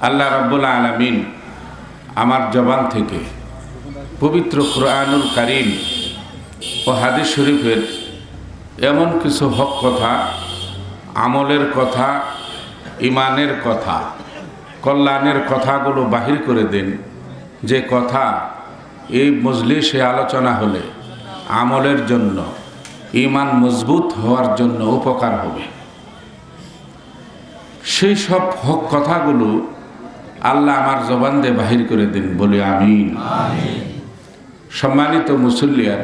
আল্লাহ রাব্বুল আলামিন আমার জবান থেকে পবিত্র কুরআনুল কারীম ও হাদিস শরীফের এমন কিছু হক কথা, আমলের কথা, ইমানের কথা, কল্যাণের কথাগুলো বাহির করে দেন, যে কথা এই মজলিসে আলোচনা হলে আমলের জন্য, ইমান মজবুত হওয়ার জন্য উপকার হবে। সেই সব হক কথাগুলো আল্লাহ আমার জবান দিয়ে বাহির করে দিন, বলি আমিন। সম্মানিত মুসল্লিয়ান,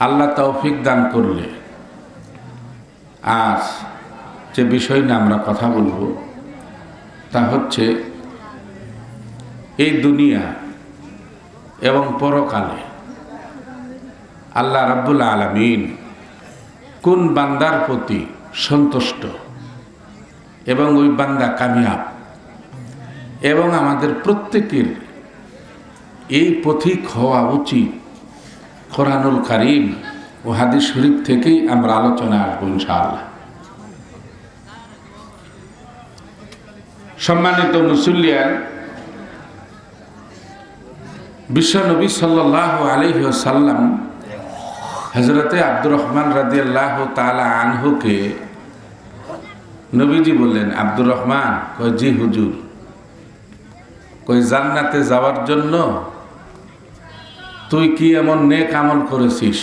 আল্লাহ তৌফিক দান করলে আজ যে বিষয় নিয়ে আমরা কথা বলবো তা হচ্ছে এই দুনিয়া এবং পরকালে আল্লাহ রাব্বুল আলামিন কোন বান্দার প্রতি সন্তুষ্ট এবং ওই বান্দা কামিয়াব, এবং আমাদের প্রত্যেকের এই পথিক হওয়া উচিত। কোরআনুল কারীম ও হাদিস শরীফ থেকেই আমরা আলোচনা আসবো ইনশাআল্লাহ। সম্মানিত মুসল্লিয়ান, বিশ্বনবী সাল্লাল্লাহু আলাইহি ওয়াসাল্লাম হযরতে আব্দুর রহমান রাদিয়াল্লাহু তাআলা আনহুকে নবীজি বললেন, আব্দুর রহমান? কয়, জি হুজুর। কই, জান্নাতে যাওয়ার জন্য তুই কি এমন নেক আমল করেছিস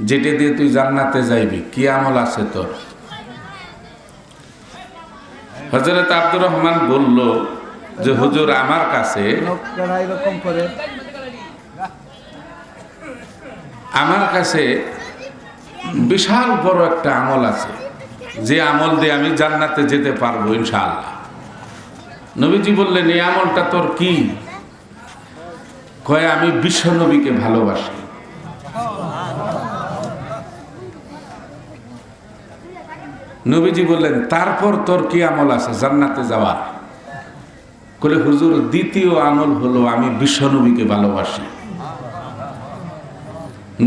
যেটা দিয়ে তুই জান্নাতে যাইবি? কি আমল আছে তোর? হযরত আব্দুর রহমান বলল যে হুজুর, আমার কাছে বিশাল বড় একটা আমল আছে, যে আমল দিয়ে আমি জান্নাতে যেতে পারবো ইনশাআল্লাহ। নবীজি বললেন, এই আমলটা তোর কি? কয়, আমি বিশ্ব নবীকে ভালোবাসি। নবীজি বললেন, তারপর তোর কি আমল আছে জান্নাতে যাওয়ার? কলে, হুজুর, দ্বিতীয় আমল হলো আমি বিশ্ব নবীকে ভালোবাসি।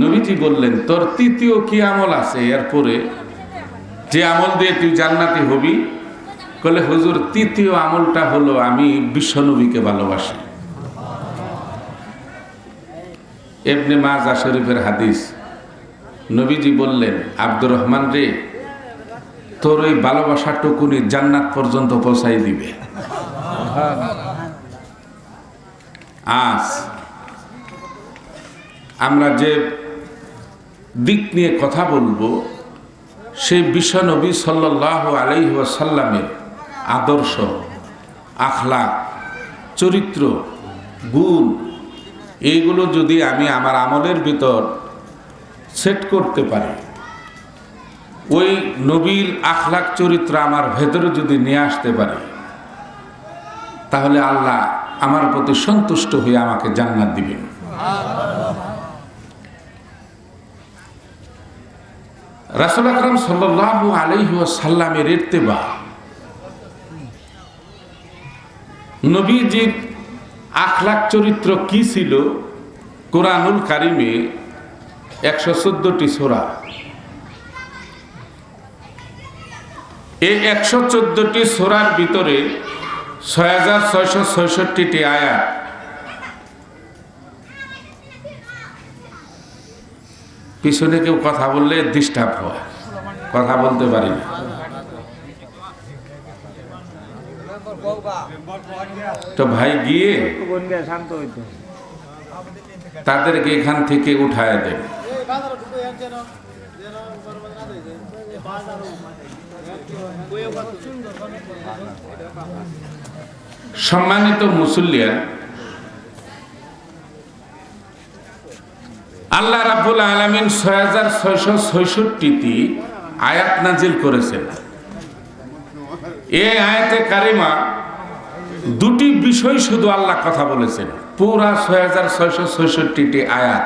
নবীজি বললেন, তোর তৃতীয় কি আমল আছে এরপরে, যে আমল দিয়ে তুই জান্নাতি হবি? কলে, হুজুর, তৃতীয় আমলটা হলো আমি বিশ্ব নবীকে ভালোবাসি। ইবনে মাজাহ শরীফের হাদিস। নবীজি বললেন, আব্দুর রহমান রে, তোর ওই ভালোবাসাটুকুনি জান্নাত পর্যন্ত পৌঁছাই দিবে। আজ আমরা যে দিক নিয়ে কথা বলবো, সেই বিশ্বনবী সাল্লাল্লাহু আলাইহি ওয়াসাল্লামের আদর্শ, আখলাক, চরিত্র, গুণ, এইগুলো যদি আমি আমার আমলের ভিতর সেট করতে পারি, ওই নবীর আখলাক চরিত্র আমার ভেতরে যদি নিয়ে আসতে পারি, তাহলে আল্লাহ আমার প্রতি সন্তুষ্ট হয়ে আমাকে জান্নাত দিবেন। রাসূল আকরাম সাল্লাল্লাহু আলাইহি ওয়াসাল্লামের ইত্তেবা, নবীজির আখলাক চরিত্র কি ছিল? কোরআনুল কারীমে 114টি সূরা, এই 114টি সূরার ভিতরে 6666টি আয়াত। পিছনে কেউ কথা বললে ডিস্টার্ব হয়, কথা বলতে পারি না। তো ভাই গিয়ে তাদেরকে এখান থেকে উঠায় দেন। সম্মানিত মুসল্লিয়ান, আল্লাহ রাব্বুল আলামিন 6666টি আয়াত নাজিল করেছেন। এই আয়াতে কারিমা দুটি বিষয় শুধু আল্লাহ কথা বলেছেন। পুরা 6666টি আয়াত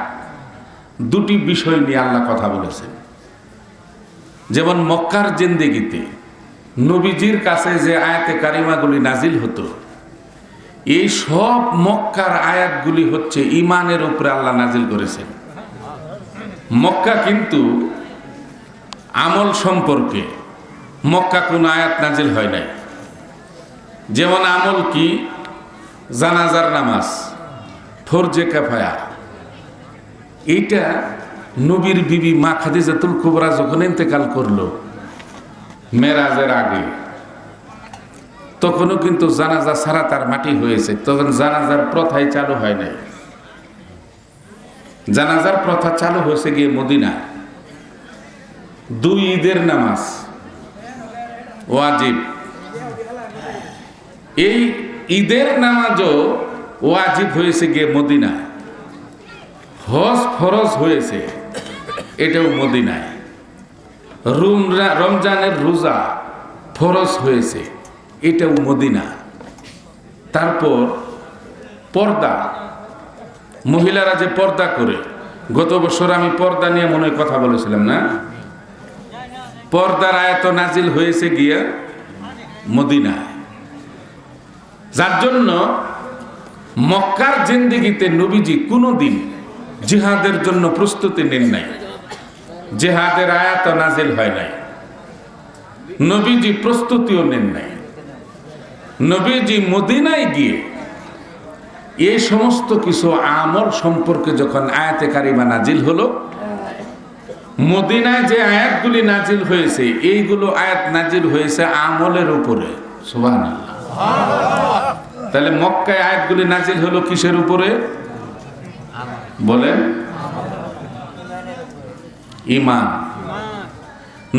দুটি বিষয় নিয়ে আল্লাহ কথা বলেছেন। যেমন মক্কার জিন্দেগিতে নবীজির কাছে যে আয়াতে কারিমাগুলি নাজিল হতো, এই সব মক্কার আয়াতগুলি হচ্ছে ঈমানের উপরে আল্লাহ নাজিল করেছেন। মক্কা কিন্তু আমল সম্পর্কে মক্কা কোনো আয়াত নাজিল হয় নাই। যেমন আমল কি? জানাজার নামাজ, ফরজে কিফায়া। এইটা নবীর বিবি মা খাদিজাতুল কুবরা যখন ইন্তেকাল করলো মেরাজের আগে, তখনও কিন্তু জানাজা ছাড়া তার মাটি হয়েছে। তখন জানাজার প্রথাই চালু হয় নাই। জানাজার প্রথা চালু হয়েছে গিয়ে মদিনা। 2 ঈদের নামাজ ওয়াজিব। এই ঈদের নামাজও ওয়াজিব হয়েছে গিয়ে মদিনা। হজ ফরজ হয়েছে, এটাও মদিনায়। রমজানের রোজা ফরজ হয়েছে, এটাও মদিনা। তারপর পর্দা, মহিলারা যে পর্দা করে, গত বছর আমি পর্দা নিয়ে মনে হয় কথা বলেছিলাম না? পর্দার আয়াত নাজিল হয়েছে গিয়া মদিনায়। যার জন্য মক্কার জিন্দেগিতে নবীজি কোনোদিন জিহাদের জন্য প্রস্তুতি নেন নাই, জিহাদের আয়াত নাজিল হয় নাই, নবীজি প্রস্তুতিও নেন নাই। নবীজি মদিনায় গিয়ে এই সমস্ত কিছু আমল সম্পর্কে যখন আয়াতে কারিমা নাজিল হলো, মদিনায় যে আয়াতগুলি নাজিল হয়েছে, এইগুলো আয়াত নাজিল হয়েছে আমলের উপরে। সুবহানাল্লাহ। তাহলে মক্কায় আয়াতগুলি নাজিল হলো কিসের উপরে বলেন? ঈমান।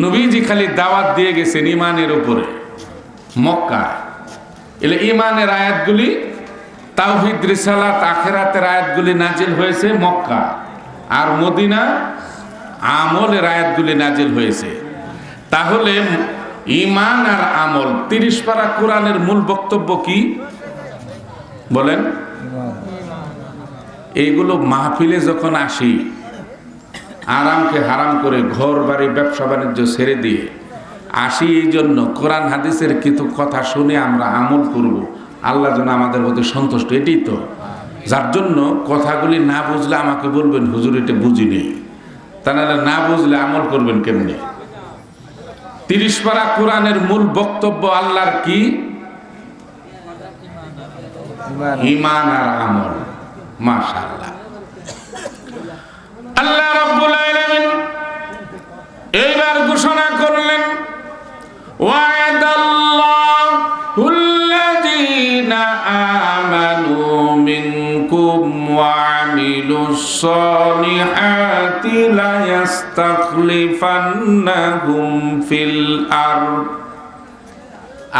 নবীজি খালি দাওয়াত দিয়ে গেছেন ঈমানের উপরে মক্কায়। এলে ঈমানের আয়াতগুলি, তাওহীদ, রিসালাত, আখিরাতের আয়াতগুলি নাজিল হয়েছে মক্কা, আর মদিনা আমলের আয়াতগুলি নাজিল হয়েছে। তাহলে ঈমান আর আমল, 30 পারা কোরআনের মূল বক্তব্য কি বলেন? এইগুলো মাহফিলে যখন আসি, আরামকে হারাম করে ঘর বাড়ি ব্যবসা বাণিজ্য ছেড়ে দিয়ে আসি, এই জন্য কোরআন হাদিসের কিছু কথা শুনে আমরা আমল করব, আল্লাহ যেন আমাদের প্রতি সন্তুষ্ট। এটাই তো, যার জন্য কথাগুলি না বুঝলে আমাকে বলবেন হুজুর এটা বুঝি নেই, তা নাহলে না বুঝলে আমল করবেন কেমনে? 30 পারা কোরআনের মূল বক্তব্য আল্লাহর কি? ঈমান আর আমল। মাশাআল্লাহ। আল্লাহ রাব্বুল আলামিন এইবার ঘোষণা করলেন, ওয়া'দাল্লাহুল্লাযীনা আমানু মিনকুম ওয়া আমিলুস সালিহাতি লা ইস্তাখলিফান্নাহুম ফিল আরদ।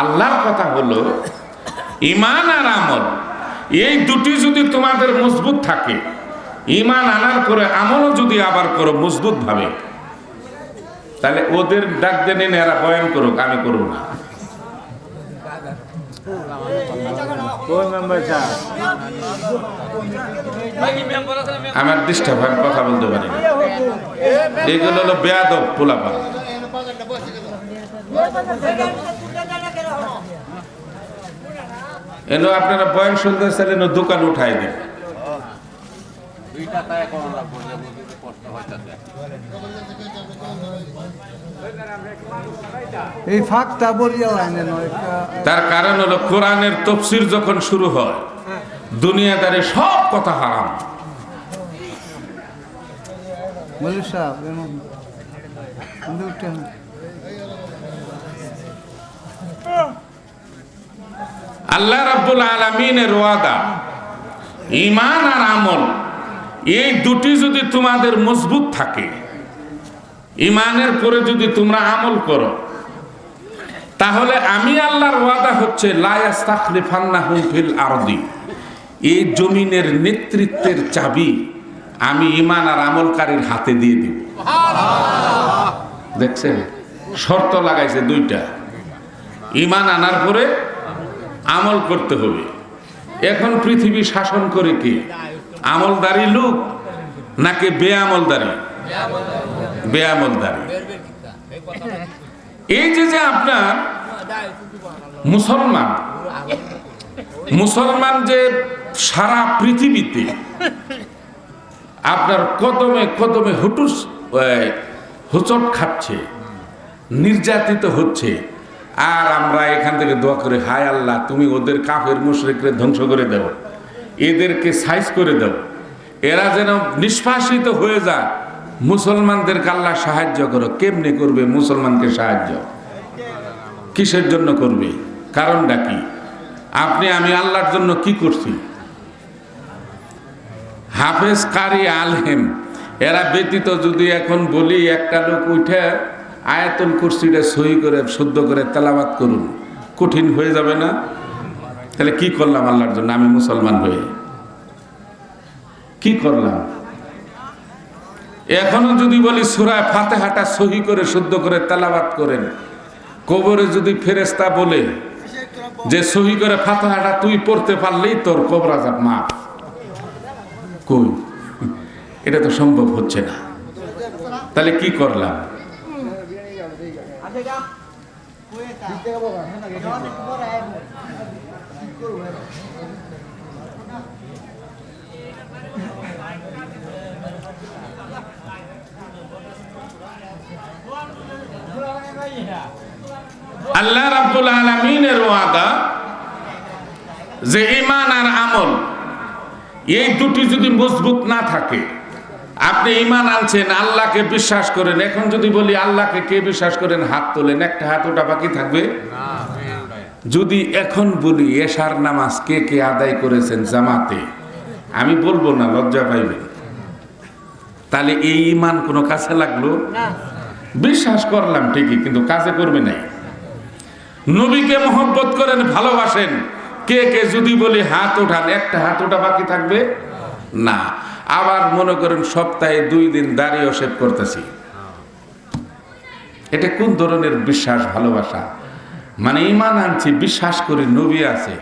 আল্লাহর কথা হলো ঈমান আর আমল, এই দুটি যদি তোমাদের মজবুত থাকে, ঈমান আনার পরে আমলও যদি আবার করো মজবুত ভাবে, তাহলে ওদের ডাক দেন, এরা বয়ান করুক, আমি করব না। আমার ডিস্টার্ব হয়, কথা বলতে পারি না। এগুলো হলো বেয়াদব পোলাপান। এলো আপনারা বয়ান শুনতে চাইলেন, দোকান উঠাই দেন। তার কারণ হলো কোরআনের তাফসীর যখন শুরু হয়, দুনিয়াদারি সব কথা হারাম। আল্লাহ রাব্বুল আলামিনের ওয়াদা, ঈমান আর আমল, এই দুটি যদি তোমাদের মজবুত থাকে, ঈমানের পরে যদি তোমরা আমল করো, তাহলে আমি আল্লাহর ওয়াদা হচ্ছে লা ইস্তাখলিফান্নাহুম ফিল আরদি, এই জমিনের নেতৃত্বের চাবি আমি ঈমান আর আমলকারীর হাতে দিয়ে দিব। দেখছেন, শর্ত লাগাইছে 2টা, ঈমান আনার পরে আমল করতে হবে। এখন পৃথিবী শাসন করে কি? আমলদারি লোক নাকি বেআমলদারি? বেআমলদারি। এই যে আপনার মুসলমান যে সারা পৃথিবীতে আপনার কদমে কদমে হোঁচট খাচ্ছে, নির্যাতিত হচ্ছে, আর আমরা এখান থেকে দোয়া করি, হায় আল্লাহ তুমি ওদের কাফের মুশরিকদের ধ্বংস করে দাও, এদেরকে সাইজ করে দাও, এরা যেন নিষ্পাসিত হয়ে যায়, মুসলমানদেরকে আল্লাহ সাহায্য করো। কেমনে করবে মুসলমানকে সাহায্য? কিসের জন্য করবে? কারণটা কি? আপনি আমি আল্লাহর জন্য কি করছি? হাফেজ, কারি, আলেম এরা ব্যতীত যদি এখন বলি একটা লোক উঠে আয়াতুল কুরসিটা সহি করে শুদ্ধ করে তেলাওয়াত করুন, কঠিন হয়ে যাবে না? তাহলে কি করলাম আল্লাহর জন্য? আমি মুসলমান হয়ে কি করলাম? এখনো যদি বলি সূরা ফাতিহাটা সহি করে শুদ্ধ করে তেলাওয়াত করেন, কবরে যদি ফেরেশতা বলে যে সহি করে ফাতিহাটা তুই পড়তে পারলেই তোর কবর আযাব মাফ, কই? এটা তো সম্ভব হচ্ছে না। তাহলে কি করলাম? আল্লাহ রাব্বুল আলামিনের ওয়াদা যে ঈমান আর আমল এই দুটি যদি মজবুত না থাকে, আপনি ঈমান আনছেন, আল্লাহকে বিশ্বাস করেন, এখন যদি বলি আল্লাহকে কে বিশ্বাস করেন হাত তোলেন, একটা হাত ওটা বাকি থাকবে। যদি এখন বলি এশার নামাজ কে কে আদায় করেছেন জামাতে, আমি বলবো না, লজ্জা পাইবেন। তাহলে এই ঈমান কোনো কাছে লাগলো? বিশ্বাস করলাম ঠিকই, কিন্তু কাজে করবে নাই। নবীকে মহব্বত করেন, ভালোবাসেন, কে কে যদি বলি হাত ওঠান, একটা হাত ওটা বাকি থাকবে না। আবার মনে করেন সপ্তাহে 2 দিন দাড়িও শেভ করতেছি, এটা কোন ধরনের বিশ্বাস ভালোবাসা? মানে ঈমান আনছি, বিশ্বাস করি নবী আছে,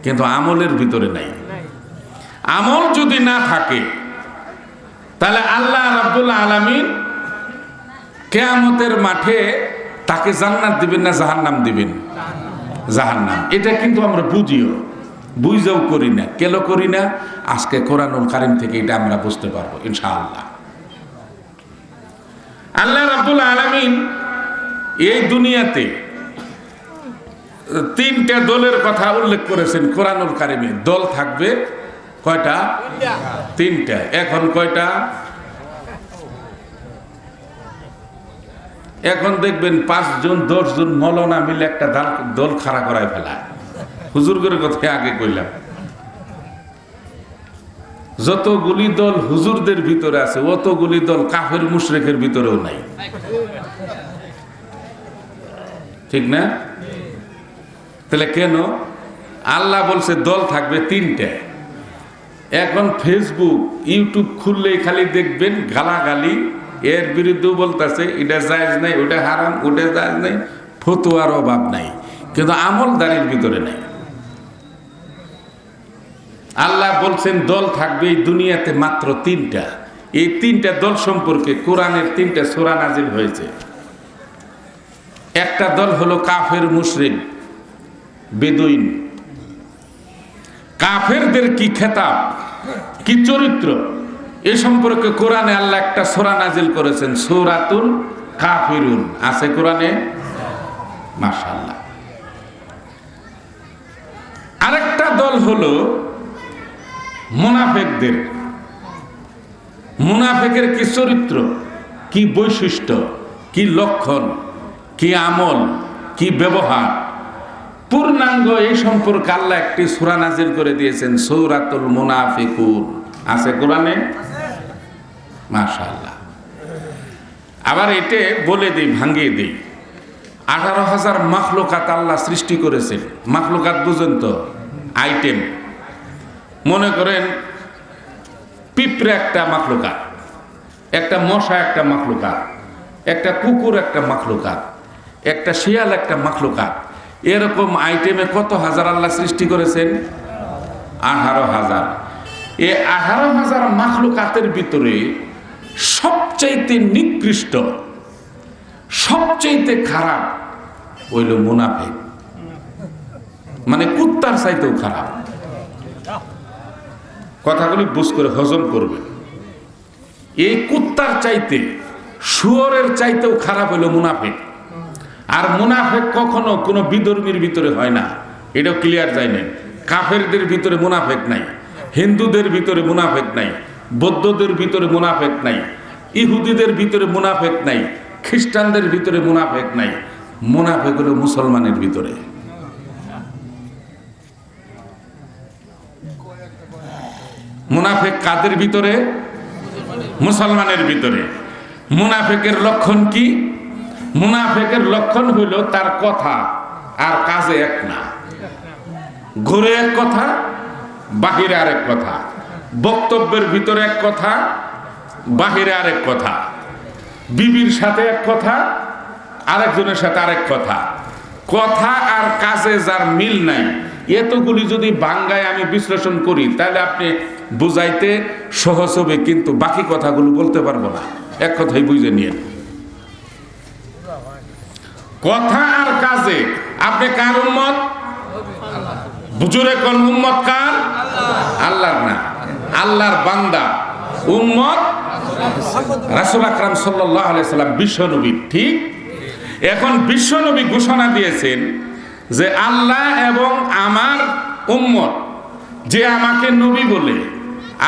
কিন্তু আমলের ভিতরে নাই। আমল যদি না থাকে তাহলে আল্লাহ রাব্বুল আলামিন কিয়ামতের মাঠে তাকে জান্নাত দিবেন না জাহান্নাম দিবেন? জাহান্নাম। এটা কিন্তু আমরা বুঝেও করি না। কেন করি না? আজকে কোরআনুল কারীম থেকে এটা আমরা বুঝতে পারবো ইনশাআল্লাহ। আল্লাহ রাব্বুল আলামিন এই দুনিয়াতে 3টা দলের কথা উল্লেখ করেছেন কোরআনুল কারীমে। দল থাকবে কয়টা? 3টা। এখন কয়টা? এখন দেখবেন 5 জন 10 জন মৌলানা মিলে একটা দল খাড়া করায় ফেলায়। হুজুরদের কথা আগে কইলাম, যতগুলি দল হুজুরদের ভিতরে আছে অতগুলি দল কাফের মুশরিকের ভিতরেও নাই, ঠিক না? তাহলে কেন? আল্লাহ বলছে দল থাকবে 3টা। এখন ফেসবুক ইউটিউব খুললেই খালি দেখবেন গালাগালি, এর বিরুদ্ধেও বলতেছে এটা জায়েজ নাই, ওটা হারাম, ওটা জায়েজ নাই, ফতোয়ার অভাব নাই, কিন্তু আমলদারির ভিতরে নাই। আল্লাহ বলছেন দল থাকবে এই দুনিয়াতে মাত্র 3টা। এই 3টা দল সম্পর্কে কোরআনের 3টা সূরা নাজিল হয়েছে। একটা দল হলো কাফের মুশরিক বেদুইন। কাফেরদের কি খেতাব, কি চরিত্র, এ সম্পর্কে কোরআনে আল্লাহ একটা সূরা নাজিল করেছেন, সূরাতুল কাফিরুন। আছে কোরআনে? মাশাআল্লাহ। আরেকটা দল হলো মুনাফিকদের। মুনাফিকের কি চরিত্র, কি বৈশিষ্ট্য, কি লক্ষণ, কি আমল, কি ব্যবহার, পূর্ণাঙ্গ এই সম্পর্কে আল্লাহ একটি সূরা নাজিল করে দিয়েছেন, সূরাতুল মুনাফিকুন। আছে কোরআনে? মাশাআল্লাহ। আবার এটা বলে দেই, ভাঙিয়ে দেই, 18,000 মাখলুকাত আল্লাহ সৃষ্টি করেছেন। মাখলুকাত বুঝেন তো? আইটেম। মনে করেন পিঁপড়া একটা মাখলুকাত, একটা মশা একটা মাখলুকাত, একটা কুকুর একটা মাখলুকাত, একটা শিয়াল একটা মাখলুকাত। এরকম আইটেমে কত হাজার আল্লাহ সৃষ্টি করেছেন? 18,000। এই 18,000 মাখলুকাতের ভিতরে সবচাইতে নিকৃষ্ট, সবচাইতে খারাপ হইল মুনাফিক। মানে কুত্তার চাইতেও খারাপ। কথাগুলি বুঝ করে হজম করবেন। এই কুত্তার চাইতে, শুয়োরের চাইতেও খারাপ হইল মুনাফিক। আর মুনাফেক কখনো কোনো বিধর্মীর ভিতরে হয় না, এটাও ক্লিয়ার যায়নি। কাফেরদের ভিতরে মুনাফেক নাই, হিন্দুদের ভিতরে মুনাফেক নাই, বৌদ্ধদের ভিতরে মুনাফেক নাই, ইহুদিদের ভিতরে মুনাফেক নাই, খ্রিস্টানদের ভিতরে মুনাফেক নাই। মুনাফেক হলো মুসলমানের ভিতরে। মুনাফেক কাদের ভিতরে? মুসলমানের ভিতরে। মুনাফেকের লক্ষণ কি? মুনাফেকের লক্ষণ হইল তার কথা আর কাজে এক না। ঘুরে এক কথা, বাহিরে আরেক কথা, বক্তব্যের ভিতরে এক কথা, বাহিরে আরেক কথা, বিবির সাথে এক কথা, আরেকজনের সাথে আরেক কথা। কথা আর কাজে যার মিল নাই, এতগুলি যদি বাংলায় আমি বিশ্লেষণ করি তাহলে আপনি বুঝাইতে সহজ হবে, কিন্তু বাকি কথাগুলো বলতে পারবো না। এক কথাই বুঝে নিয়ে, কথা আর কাজে আপনি কার উম্মত? বুজুরে কোন উম্মত কার? আল্লাহর না, আল্লাহর বান্দা উম্মত রাসূল আকরাম সাল্লাল্লাহু আলাইহি সাল্লাম বিশ্বনবী। ঠিক, এখন বিশ্বনবী ঘোষণা দিয়েছেন যে আল্লাহ এবং আমার উম্মত যে আমাকে নবী বলে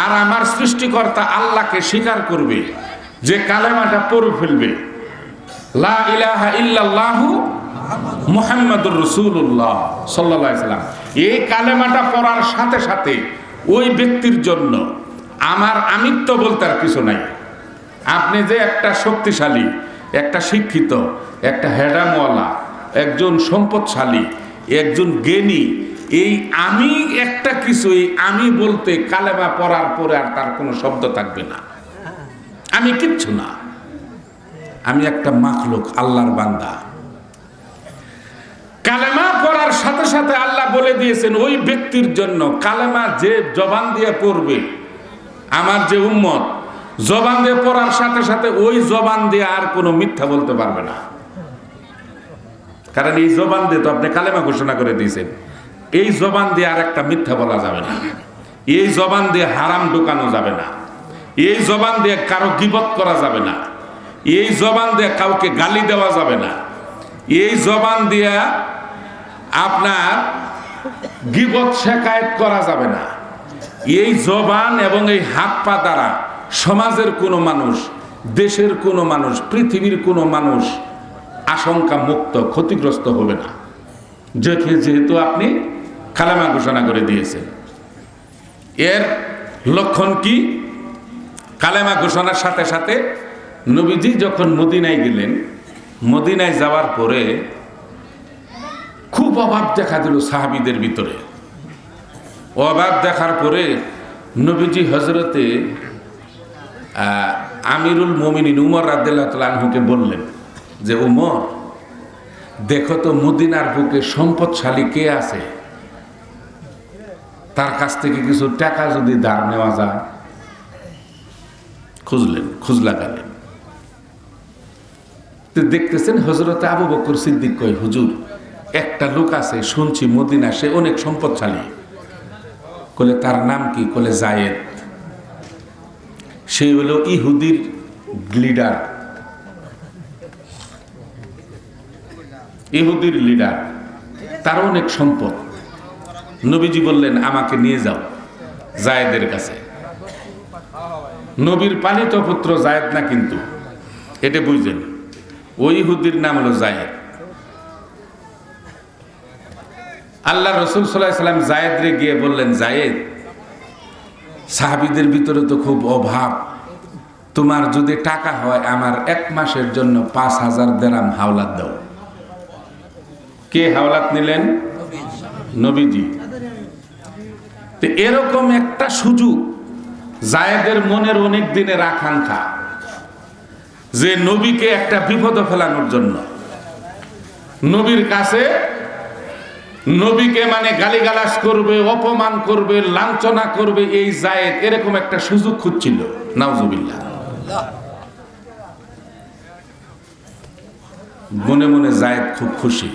আর আমার সৃষ্টিকর্তা আল্লাহকে স্বীকার করবে, যে কালেমাটা পড়ে ফেলবে লা ইলাহা ইল্লাল্লাহু মুহাম্মাদুর রাসূলুল্লাহ সাল্লাল্লাহু আলাইহি সাল্লাম, এই কালেমাটা পড়ার সাথে সাথে ওই ব্যক্তির জন্য আমার আমিত্ব বলতে আর কিছু নাই। আপনি যে একটা শক্তিশালী, একটা শিক্ষিত, একটা হেডামওয়ালা, একজন সম্পদশালী, একজন জ্ঞানী, এই আমি একটা কিছু, এই আমি বলতে কালেমা পড়ার পরে আর তার কোনো শব্দ থাকবে না। আমি কিচ্ছু না, আমি একটা মাখলুক, আল্লাহর বান্দা। কালেমা পড়ার সাথে সাথে আল্লাহ বলে দিয়েছেন ওই ব্যক্তির জন্য, কালেমা যে জবান দিয়ে পড়বে, আমার যে উম্মত জবান দিয়ে পড়ার সাথে সাথে ওই জবান দিয়ে আর কোনো মিথ্যা বলতে পারবে না। কারণ এই জবান দিয়ে তো আপনি কালেমা ঘোষণা করে দিয়েছেন, এই জবান দিয়ে আর একটা মিথ্যা বলা যাবে না, এই জবান দিয়ে হারাম ঢোকানো যাবে না, এই জবান দিয়ে কারো গীবত করা যাবে না, এই জবান দিয়ে কাউকে গালি দেওয়া যাবে না, এই জবান দিয়ে আপনার গীবত শেকায়েত করা যাবে না। এই জবান এবং এই হাত পা দ্বারা সমাজের কোনো মানুষ, দেশের কোনো মানুষ, পৃথিবীর কোনো মানুষ আশঙ্কা মুক্ত, ক্ষতিগ্রস্ত হবে না, যেহেতু আপনি কালেমা ঘোষণা করে দিয়েছেন। এর লক্ষণ কি? কালেমা ঘোষণার সাথে সাথে নবীজি যখন মদিনায় গেলেন, মদিনায় যাওয়ার পরে খুব অভাব দেখা দিল সাহাবীদের ভিতরে। অভাব দেখার পরে নবীজি হজরতে আমিরুল মুমিনিন উমর রাদিয়াল্লাহু তাআলা আনহুকে বললেন যে উমর, দেখো তো মদিনার বুকে সম্পদশালী কে আছে, তার কাছ থেকে কিছু টাকা যদি ধার নেওয়া যায়। খোঁজ লাগালেন, দেখতেছেন হযরতে আবু বকর সিদ্দিক কয়, হুজুর একটা লোক আছে শুনছি মদিনা, সে অনেক সম্পদশালী। বলে তার নাম কি? বলে জায়েদ। সে হলো ইহুদির লিডার, ইহুদির লিডার, তার অনেক সম্পদ। নবীজি বললেন আমাকে নিয়ে যাও জায়েদের কাছে। নবীর পালিত পুত্র জায়েদ না, কিন্তু এটা বুঝলেন, ওই ইহুদির নাম হলো জায়েদ। আল্লাহ রাসূল সাল্লাল্লাহু আলাইহি সাল্লাম জায়েদরে গিয়ে বললেন, জায়েদ, সাহাবীদের ভিতরে তো খুব অভাব, তোমার যদি টাকা হয় আমার 1 মাসের জন্য 5000 দিরহাম হাওলাত দাও। কে হাওলাত নিলেন? নবীজি। তো এরকম একটা সুযোগ জায়েদের মনের অনেক দিনের আকাঙ্ক্ষা, যে নবীকে একটা বিপদে ফেলানোর জন্য, নবীর কাছে নবীকে মানে গালিগালাজ করবে, অপমান করবে, লাঞ্ছনা করবে, এই জায়েদ এরকম একটা সুযোগ খুঁজছিল। নাউজুবিল্লাহ। মনে মনে জায়েদ খুব খুশি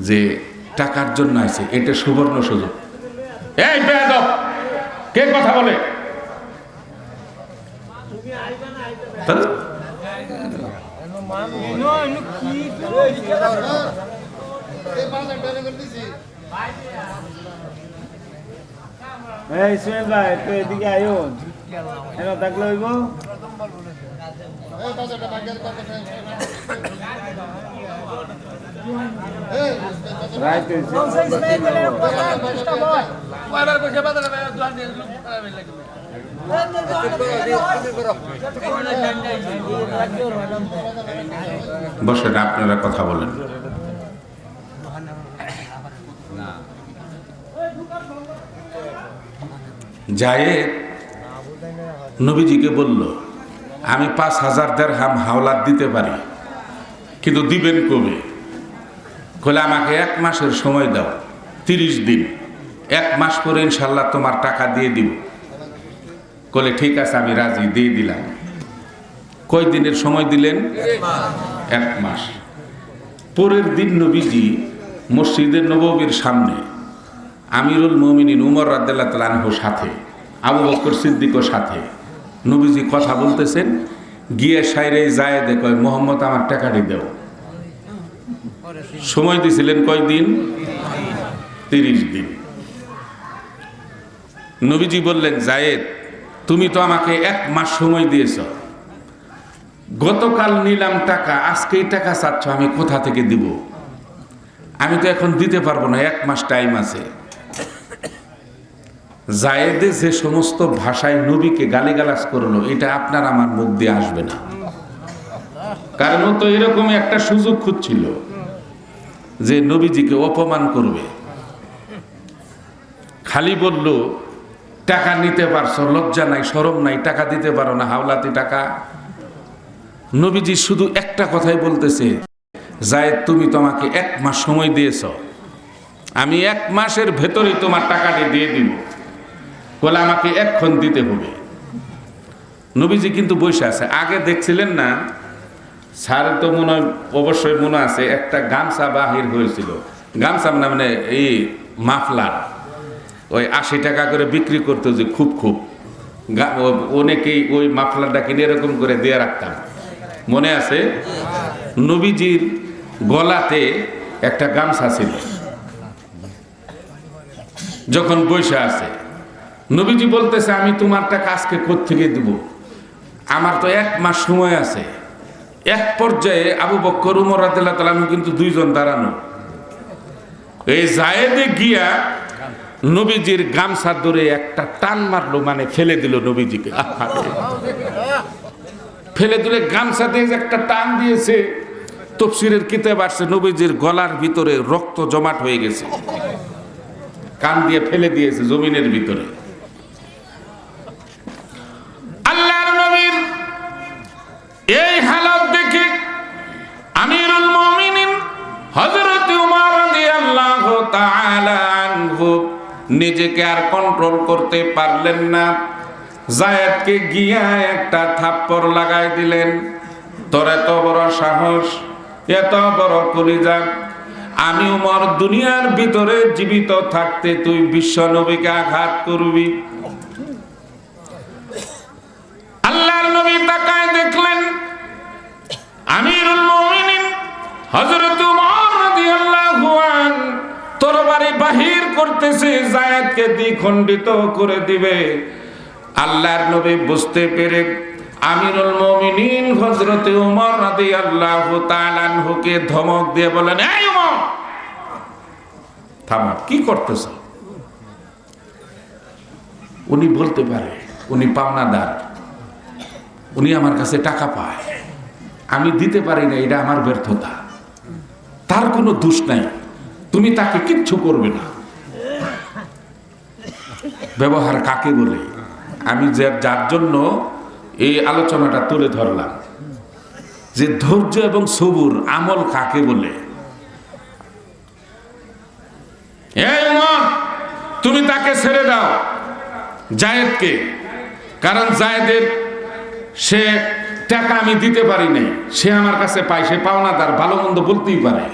যে টাকার জন্য আছে, এটা সুবর্ণ সুযোগ। এই বেয়াদব, কে কথা বলে? ইসমাইল ভাই একটু এদিকে আয়ুন কেন থাকলে হইব রাইট বসেন, আপনারা কথা বলেন। জায়েদ নবীজিকে বলল, আমি 5,000 দিরহাম হাওলাত দিতে পারি, কিন্তু দিবেন কবে? বলে আমাকে 1 মাসের সময় দাও, 30 দিন, 1 মাস পরে ইনশাল্লাহ তোমার টাকা দিয়ে দিব। বলে ঠিক আছে, আমি রাজি, দিয়ে দিলাম। কয় দিনের সময় দিলেন? 1 মাস। পরের দিন নবীজি মসজিদের নববীর সামনে আমিরুল মুমিনিন উমর রাদিয়াল্লাহু তাআলা আনহুর সাথে, আবু বকর সিদ্দিকর সাথে নবীজি কথা বলতেছেন। গিয়ে সাইরে জায়েদে কয়, মোহাম্মদ আমার টাকাটি দেও। সময় দিছিলেন কয় দিন? 30 দিন। নবীজি বললেন, জায়েদ তুমি তো আমাকে 1 মাস সময় দিয়েছ, গতকাল নিলাম টাকা, আজকেই টাকা চাচ্ছ, আমি কোথা থেকে দিব? আমি তো এখন দিতে পারবো না, 1 মাস টাইম আছে। জায়েদে যে সমস্ত ভাষায় নবীকে গালিগালাজ করলো, এটা আপনার আমার মুখ দিয়ে আসবে না। কারণ ও তো এরকমই একটা সুযোগ খুঁজছিল যে নবীজিকে অপমান করবে। খালি বলল, টাকা নিতে পারছো, লজ্জা নাই, শরম নাই, টাকা দিতে পারো না, হাওলাতি টাকা। নবীজি শুধু একটা কথাই বলতেছে, জায়েদ তুমি তোমাকে 1 মাস সময় দিয়েছ, আমি 1 মাসের ভেতরেই তোমার টাকাটি দিয়ে দিব। বলে আমাকে এক্ষণ দিতে হবে। নবীজি কিন্তু বসে আছে। আগে দেখছিলেন না, স্যার তো মনে হয়, অবশ্যই মনে আছে, একটা গামছা বাহির হয়েছিল। গামছা মানে এই মাফলার, ওই 80 টাকা করে বিক্রি করতো, যে খুব খুব অনেকেই ওই মাফলারটা কিনে এরকম করে দিয়ে রাখতাম, মনে আছে? নবীজির গলাতে একটা গামছা ছিল। যখন বসে আছে, নবীজি বলতেছে, আমি তোমার টাকা আজকে কোত্থেকে দিব? আমার তো 1 মাস সময় আছে। এক পর্যায়ে আবু বকর উমর রাদিয়াল্লাহু তাআলা কিন্তু 2 জন দাঁড়ানো। এই জায়েদে গিয়া নবীজির গামছা ধরে একটা টান মারলো, মানে ফেলে দিল নবীজিকে। ফেলে দিলে গামছা দিয়ে একটা টান দিয়েছে। তাফসীরের কিতাব আছে, নবীজির গলার ভিতরে রক্ত জমাট হয়ে গেছে, কান দিয়ে ফেলে দিয়েছে জমিনের ভিতরে। আল্লাহর নবীর এই হালত দেখে আমিরুল মুমিনিন হযরত উমর রাদিয়াল্লাহু তাআলা আনহু নিজেকে আর কন্ট্রোল করতে পারলেন না। জায়েদকে গিয়া একটা থাপ্পড় লাগাই দিলেন। তোর এত বড় সাহস, এত বড় কলিজা, আমি উমর দুনিয়ার ভিতরে জীবিত থাকতে তুই বিশ্ব নবীকে আঘাত করবি? আল্লাহর নবী তাকায় দেখলেন আমিরুল মুমিনিন হযরত উমর রাদিয়াল্লাহু আনহু তরবারি বাহির করতেছে, জায়েদকে দ্বিখণ্ডিত করে দিবে। আল্লাহর নবী বুঝতে পেরে আমিরুল মুমিনিন হযরত উমর রাদিয়াল্লাহু তাআলা আনহুকে ধমক দিয়ে বলেন, এই উমর থামো, কি করতেছ? উনি বলতে পারে উনি পাওনাদার, উনি আমার কাছে টাকা পায়, আমি দিতে পারি না, এটা আমার ব্যর্থতা, তার কোনো দোষ নাই, তুমি তাকে কিচ্ছু করবে না। ব্যবহার কাকে বলে? আমি যার জন্য এই আলোচনাটা তুলে ধরলাম, যে ধৈর্য এবং সবুর আমল কাকে বলে। এই উমর, তুমি তাকে ছেড়ে দাও, জায়েদকে, কারণ জায়েদের সে টাকা আমি দিতে পারি নাই, সে আমার কাছে পায়, সে পাওনাদার, ভালো মন্দ বলতেই পারে।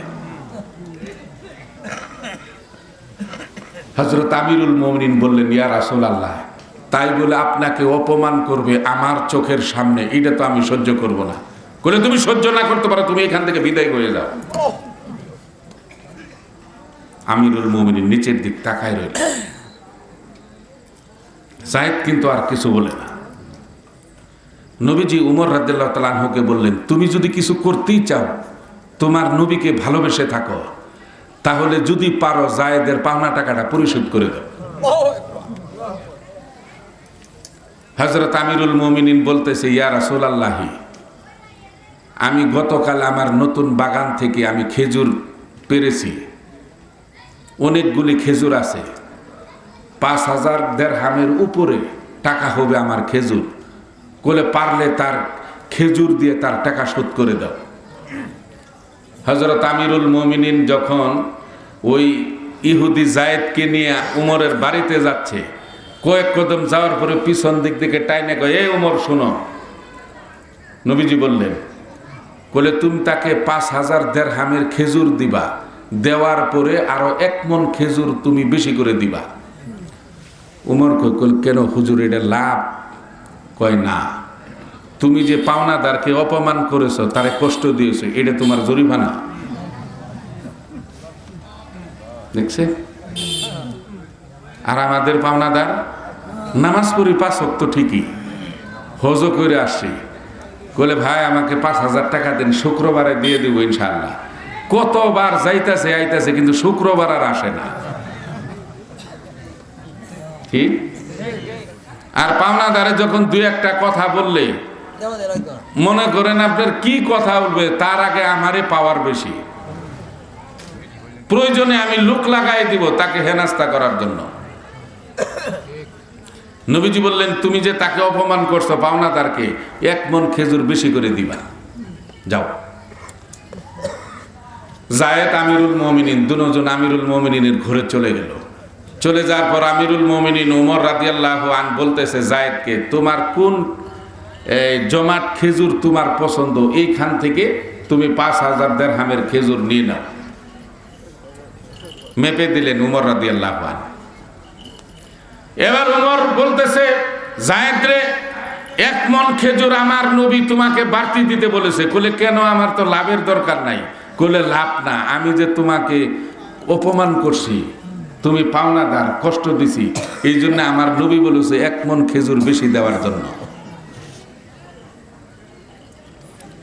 হযরত আমিরুল মুমিনিন বললেন, ইয়া রাসূলুল্লাহ, তাই বলে আপনাকে অপমান করবে আমার চোখের সামনে, এটা তো আমি সহ্য করব না, বলে তুমি সহ্য না করতে পারো, তুমি এখান থেকে বিদায় হয়ে যাও। আমিরুল মুমিনিন নিচের দিক তাকায় রইল। যায়েদ কিন্তু আর কিছু বলে না। নবীজি উমর রাদিয়াল্লাহু তাআলা আনহুকে বললেন, তুমি যদি কিছু করতেই চাও, তোমার নবীকে ভালোবেসে থাকো, তাহলে যদি পারো যায়েদের পাওনা টাকাটা পরিশোধ করে দাও। হযরত আমিরুল মুমিনিন বলতেছে, ইয়া রাসূলুল্লাহ, আমি গতকাল আমার নতুন বাগান থেকে আমি খেজুর পেরেছি, অনেকগুলি খেজুর আছে, ৫,০০০ দিরহামের উপরে টাকা হবে আমার খেজুর। বলে পারলে তার খেজুর দিয়ে তার টাকা শোধ করে দাও। হযরত আমিরুল মুমিনিন যখন ওই ইহুদি যায়েদকে নিয়ে উমরের বাড়িতে যাচ্ছে, কয়েক কদম যাওয়ার পরে পিছন দিক থেকে টাইনে কয়, এই উমর শোনো। নবীজি বললেন, বলে তুমি তাকে ৫,০০০ দিরহামের খেজুর দিবা, দেওয়ার পরে আরো ১ মণ খেজুর তুমি বেশি করে দিবা। উমর কইল, কেন হুজুর, এটা লাভ? কয় না, তুমি যে পাওনাদারকে অপমান করেছো, তারে কষ্ট দিয়েছো, এটা তোমার জরিমানা। দেখছে? আর আমাদের পাওনাদার নামাজ পড়ি ৫ ওয়াক্ত ঠিকই, হজও করে আসছি, বলে ভাই আমাকে ৫,০০০ টাকা দেন, শুক্রবারে দিয়ে দেবো ইনশাআল্লাহ। কতবার যাইতেছে আইতেছে, কিন্তু শুক্রবার আর আসে না। ঠিক? আর পাওনাদারে যখন দুই একটা কথা বললে, মনে করেন আপনার কি কথা বলবে, তার আগে আমারই পাওয়ার বেশি, প্রয়োজনে আমি লোক লাগাই দিব তাকে হেনাস্তা করার জন্য। নবীজি বললেন, তুমি যে তাকে অপমান করছো পাওনাদারকে, ১ মণ খেজুর বেশি করে দিবা, যাও। যায়েদ আমিরুল মুমিনিন দুজন আমিরুল মুমিনিনের ঘরে চলে গেল। চলে যাওয়ার পর আমিরুল মুমিনিন উমর রাদিয়াল্লাহু আনহু বলতেছে যায়েদকে, তোমার কোন জমাট খেজুর তোমার পছন্দ, এইখান থেকে তুমি ৫,০০০ দিরহামের খেজুর নিয়ে নাও। মেপে দিলেন উমর রাদিয়াল্লাহু আনহু। এবার উমর বলতেছে, যায়েদ রে, ১ মণ খেজুর আমার নবী তোমাকে বাড়তি দিতে বলেছে। বলে কেন, আমার তো লাভের দরকার নাই। বলে লাভ না, আমি যে তোমাকে অপমান করছি, তুমি পাওনাদার, কষ্ট দিছি, এই জন্য আমার নবী বলেছে ১ মণ খেজুর বেশি দেওয়ার জন্য।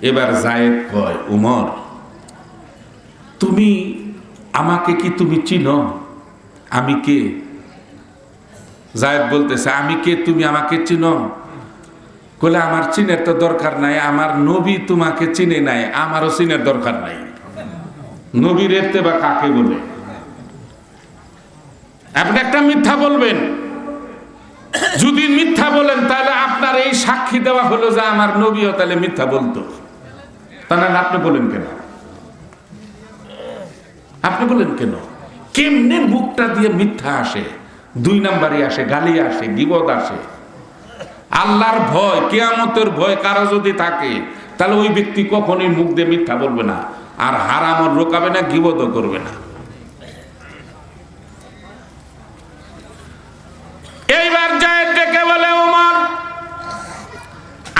এবার যায়েদ কয়, উমর তুমি আমাকে কি তুমি চিনো? আমি কে? যায়েদ বলতেছে, আমি কে, তুমি আমাকে চিনো? বলে আমার চিনের তো দরকার নাই, আমার নবী তোমাকে চিনে নাই, আমারও চিনের দরকার নাই। নবীর এতে বা কাকে বলে? আপনি একটা মিথ্যা বলবেন, যদি মিথ্যা বলেন তাহলে আপনার এই সাক্ষী দেওয়া হলো যে আমার নবীও তাহলে মিথ্যা বলতো। তা না, আপনি বলেন কেন? আপনি বলেন কেন? কেমনে মুখটা দিয়ে মিথ্যা আসে, ২ নাম্বারই আসে, গালি আসে, গীবত আসে। আল্লাহর ভয়, কিয়ামতের ভয় কারো যদি থাকে, তাহলে ওই ব্যক্তি কখনোই মুখ দিয়ে মিথ্যা বলবে না, আর হারামও রোকাবে না, গীবতও করবে না। এইবার যায়েদ ডেকে বলে, ওমর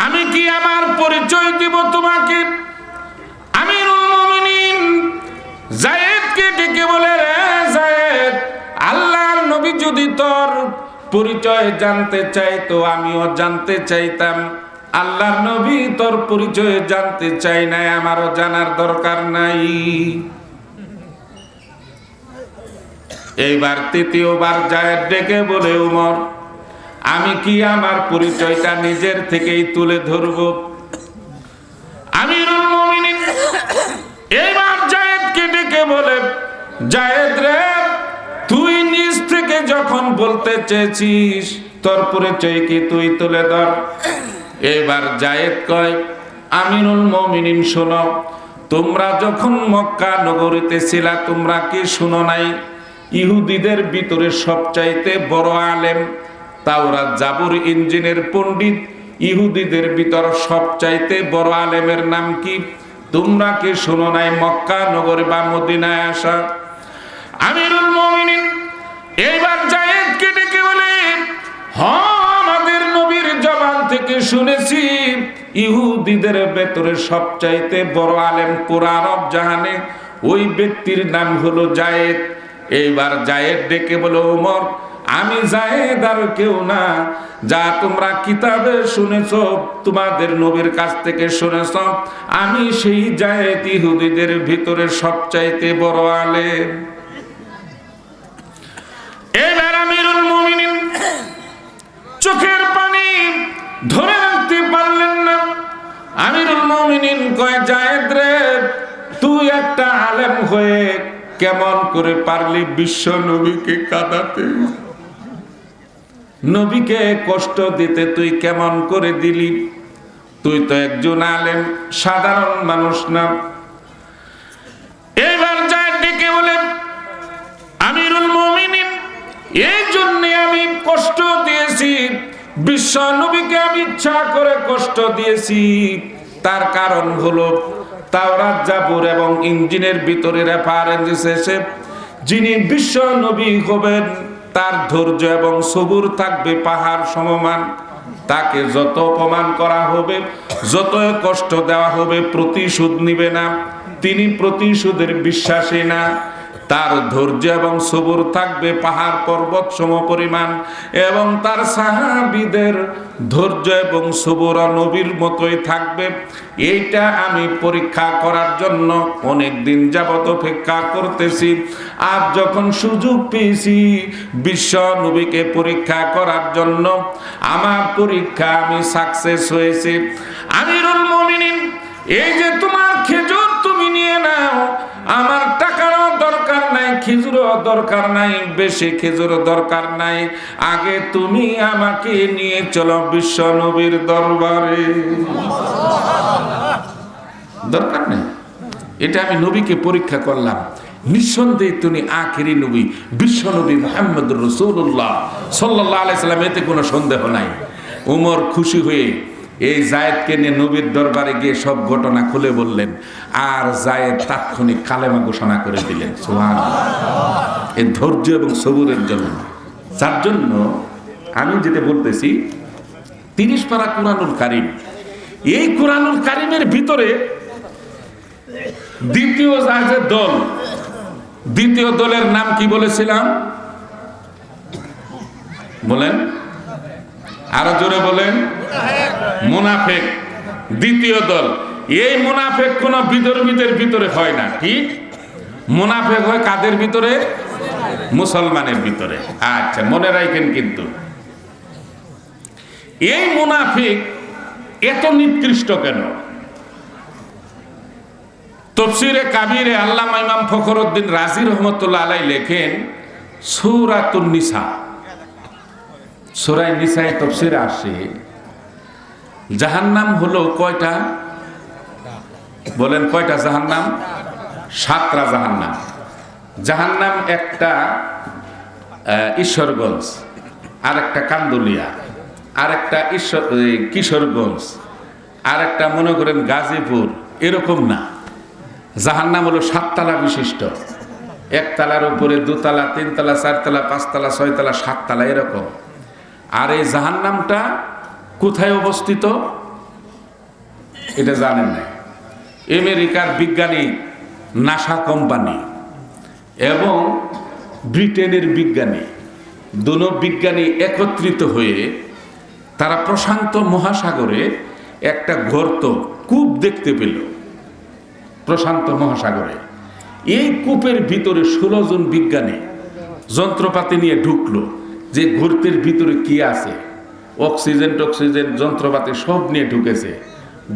আমি কি আমার পরিচয় দিব তোমাকে? আমিরুল মুমিনিন যায়েদকে ডেকে বলে, রে যায়েদ, আল্লাহর নবী যদি তোর পরিচয় জানতে চাইতো আমিও জানতে চাইতাম। আল্লাহর নবী তোর পরিচয় জানতে চাই নাই, আমারও জানার দরকার নাই। এইবার তৃতীয়বার যায়েদ ডেকে বলে, উমর আমি কি আমার পরিচয়টা নিজের থেকেই তুলে ধরব? আমিরুল মুমিনিন এইবার যায়েদকে ডেকে বলে, যায়েদ রে, তুই নিজ থেকে যখন বলতে চেয়েছিস, তোর পরিচয় কি তুই তুলে ধর। এবার যায়েদ কয়, আমিরুল মুমিনিন শোনো, তোমরা যখন মক্কা নগরীতে ছিলা, তোমরা কি শুনো নাই ইহুদিদের ভিতরে সবচাইতে বড় আলেম, তাওরাত জাবুর ইঞ্জিনের পণ্ডিত, ইহুদিদের ভিতর সবচাইতে বড় আলেমের নাম কি? তোমরা কি শুনো নাই মক্কা নগরী বা মদিনায় আসা? আমিরুল মুমিনিন এইবার যায়েদকে ডেকে বলে, হ্যাঁ আমাদের নবীর জবান থেকে শুনেছি ইহুদিদের ভেতরে সবচাইতে বড় আলেম পুরা আরব জাহানে, ওই ব্যক্তির নাম হলো যায়েদ। এইবার যায়েদ ডেকে বলে, ওমর, আমি যায়েদ আর কেউ না, যা তোমরা কিতাবে শুনেছ, তোমাদের নবীর কাছ থেকে শুনেছ, আমি সেই যায়েদ, ইহুদিদের ভিতরে সবচাইতে বড় আলেম। এবার আমিরুল মুমিনিন চোখের পানি ধরে রাখতে পারলেন না। আমিরুল মুমিনিন কয়, যায়েদ রে, তুই একটা আলেম হয়ে কেমন করে পারলি বিশ্ব নবীকে কাঁদাতে, নবীকে কষ্ট দিতে তুই কেমন করে দিলি? তুই তো একজন আলেম, সাধারণ মানুষ না। এবার যায়েদ ডেকে বলে, আমিরুল মুমিনিন, এই জন্যে আমি কষ্ট দিয়েছি, বিশ্ব নবীকে আমি ইচ্ছা করে কষ্ট দিয়েছি। তার কারণ হলো তাওরাত, জাবুর এবং ইঞ্জিলের ভিতরে রেফারেন্স এসেছে, যিনি বিশ্ব নবী হবেন তার ধৈর্য এবং সবুর থাকবে পাহাড় সমমান। তাকে যত অপমান করা হবে, যত কষ্ট দেওয়া হবে, প্রতিশোধ নিবে না। তিনি প্রতিশোধের বিশ্বাসী না। তার ধৈর্য এবং সবুর থাকবে পাহাড় পর্বত সম পরিমাণ, এবং তার সাহাবীদের ধৈর্য এবং সবুর নবীর মতোই থাকবে। এইটা আমি পরীক্ষা করার জন্য অনেক দিন যাবত অপেক্ষা করতেছি। আর যখন সুযোগ পেয়েছি বিশ্ব নবীকে পরীক্ষা করার জন্য, আমার পরীক্ষা আমি সাকসেস হয়েছি। আমিরুল মুমিনিন, এই যে তোমার খেজুর তুমি নিয়ে নাও, আমার টাকারও দরকার নাই, খেজুরও দরকার নাই, বেশি খেজুরও দরকার নাই, আগে তুমি আমাকে নিয়ে চলো বিশ্ব নবীর দরবারে। দরকার নেই, এটা আমি নবীকে পরীক্ষা করলাম। নিঃসন্দেহে তিনি আখেরি নবী, বিশ্ব নবী মুহাম্মদুর রাসূলুল্লাহ সাল্লাল্লাহু আলাইহি সাল্লাম, এতে কোনো সন্দেহ নাই। উমর খুশি হয়ে এই যায়েদকে নিয়ে নবীর দরবারে গিয়ে সব ঘটনা খুলে বললেন, আর যায়েদ তাৎক্ষণিক কালেমা ঘোষণা করে দিলেন। সুবহানাল্লাহ। এই ধৈর্য এবং সবুরের জন্য, যার জন্য আমি যেটা বলতেছি, 30 পারা কুরআনুল কারীম, এই কুরআনুল কারীমের ভিতরে দ্বিতীয় জাহাজের দল, দ্বিতীয় দলের নাম কি বলেছিলাম? বলেন, আরো জোরে বলেন, মুনাফিক। দ্বিতীয় দল, এই মুনাফিক কোন বিধর্মীদের ভিতরে হয় না, ঠিক? মুনাফিক হয় কাদের ভিতরে? মুসলমানের ভিতরে। আচ্ছা, মনে রাখেন। কিন্তু এই মুনাফিক এত নিকৃষ্ট কেন? তাফসীরে কাবীরে আল্লামা ইমাম ফখরুদ্দিন রাজি রহমতুল্লাহ আলাইহি লেখেন, সূরাতুন নিসা, সূরা নিসায়ে তাফসীরে আসে, জাহান্নাম হলো কয়টা? বলেন কয়টা জাহান্নাম? 7টা জাহান্নাম। জাহান্নাম একটা ঈশ্বরগঞ্জ, আর একটা কান্দুলিয়া, আর একটা কিশোরগঞ্জ, আর একটা মনে করেন গাজীপুর, এরকম না। জাহান্নাম হলো 7 তলা বিশিষ্ট, 1 তলার উপরে 2 তলা, 3 তলা, 4 তলা, 5 তলা, 6 তলা, 7 তলা, এরকম। আর এই জাহান্নামটা কোথায় অবস্থিত এটা জানেন না। আমেরিকার বিজ্ঞানী, নাসা কোম্পানি এবং ব্রিটেনের বিজ্ঞানী, দুনো বিজ্ঞানী একত্রিত হয়ে তারা প্রশান্ত মহাসাগরে একটা গর্ত, কূপ দেখতে পেল প্রশান্ত মহাসাগরে। এই কূপের ভিতরে 16 জন বিজ্ঞানী যন্ত্রপাতি নিয়ে ঢুকলো, যে গর্তের ভিতরে কি আছে, অক্সিজেন টক্সিজেন যন্ত্রপাতি সব নিয়ে ঢুকেছে।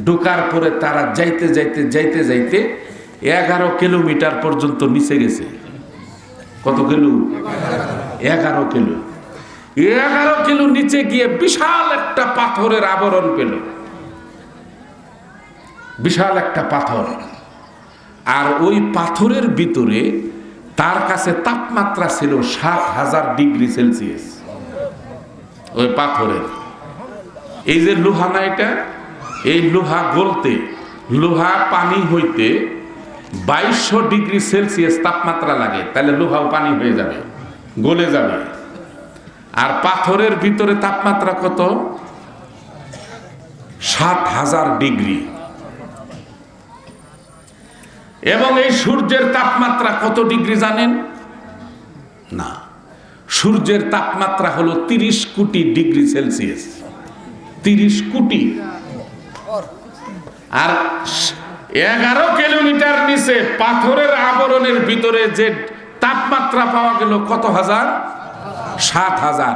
ঢোকার পরে তারা যাইতে যাইতে যাইতে যাইতে 11 কিলোমিটার পর্যন্ত নিচে গেছে। কত কিলো? 11 কিলো। 11 কিলো নিচে গিয়ে বিশাল একটা পাথরের আবরণ পেল, বিশাল একটা পাথর। আর ওই পাথরের ভিতরে তার কাছে তাপমাত্রা ছিল 7000 ডিগ্রি সেলসিয়াস। ওই পাথরের, এই যে লোহা না, এটা এই লোহা গলতে, লোহা পানি হইতে 2200 ডিগ্রি সেলসিয়াস তাপমাত্রা লাগে, তাহলে লোহাও পানি হয়ে যাবে, গলে যাবে। আর পাথরের ভিতরে তাপমাত্রা কত? 7,000 ডিগ্রি। এবং এই সূর্যের তাপমাত্রা কত ডিগ্রি জানেন? না, সূর্যের তাপমাত্রা হলো 30 কোটি ডিগ্রি সেলসিয়াস। 30 কোটি। আর 11 কিলোমিটার নিচে পাথরের আবরণের ভিতরে যে তাপমাত্রা পাওয়া গেল কত হাজার? 7,000।